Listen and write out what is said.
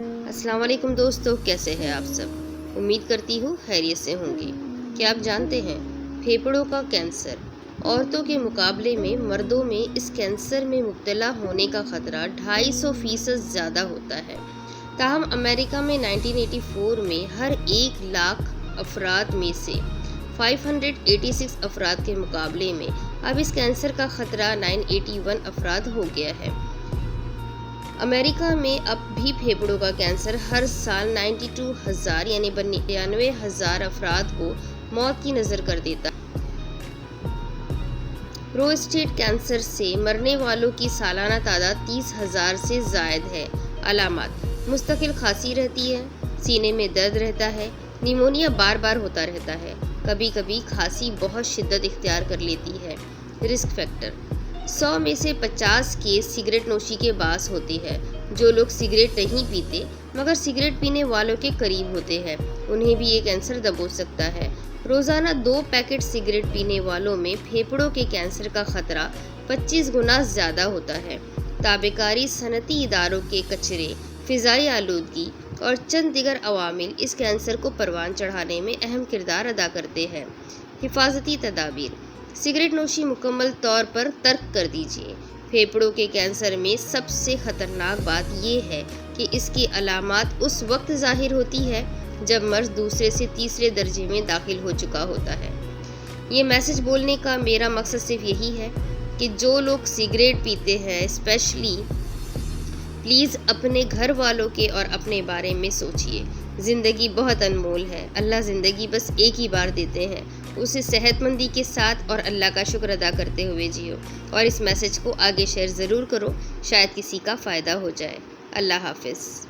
अस्सलाम वालेकुम दोस्तों, कैसे हैं आप सब। उम्मीद करती हूँ खैरियत से होंगे। क्या आप जानते हैं फेफड़ों का कैंसर औरतों के मुकाबले में मर्दों में इस कैंसर में मुब्तला होने का ख़तरा 250% ज़्यादा होता है। ताहम अमेरिका में 1984 में हर 1 लाख अफराद में से 586 अफराद के मुकाबले में अब इस कैंसर का ख़तरा 981 अफराद हो गया है। अमेरिका में अब भी फेफड़ों का कैंसर हर साल 92,000 यानी 92,000 अफराद को मौत की नज़र कर देता है। प्रोस्टेट कैंसर से मरने वालों की सालाना तादाद 30,000 से ज़ायद है। अलामात: मुस्तकिल खांसी रहती है, सीने में दर्द रहता है, निमोनिया बार बार होता रहता है, कभी कभी खांसी बहुत शिद्दत इख्तियार कर लेती है। रिस्क फैक्टर: 100 में से 50 केस सिगरेट नोशी के बास होती है। जो लोग सिगरेट नहीं पीते मगर सिगरेट पीने वालों के करीब होते हैं, उन्हें भी ये कैंसर दबोच सकता है। रोज़ाना 2 पैकेट सिगरेट पीने वालों में फेफड़ों के कैंसर का ख़तरा 25 गुना ज़्यादा होता है। ताबेकारी सनती इदारों के कचरे, फ़िज़ाई आलूदगी और चंद दिगर अवामिल इस कैंसर को परवान चढ़ाने में अहम किरदार अदा करते हैं। हिफाजती तदाबीर: सिगरेट नोशी मुकम्मल तौर पर तर्क कर दीजिए। फेफड़ों के कैंसर में सबसे ख़तरनाक बात यह है कि इसकी अलामात उस वक्त ज़ाहिर होती है जब मर्ज़ दूसरे से तीसरे दर्जे में दाखिल हो चुका होता है। ये मैसेज बोलने का मेरा मकसद सिर्फ यही है कि जो लोग सिगरेट पीते हैं स्पेशली प्लीज़ अपने घर वालों के और अपने बारे में सोचिए। ज़िंदगी बहुत अनमोल है। अल्लाह ज़िंदगी बस एक ही बार देते हैं, उसे सेहतमंदी के साथ और अल्लाह का शुक्र अदा करते हुए जियो। और इस मैसेज को आगे शेयर ज़रूर करो, शायद किसी का फ़ायदा हो जाए। अल्लाह हाफ़िज़।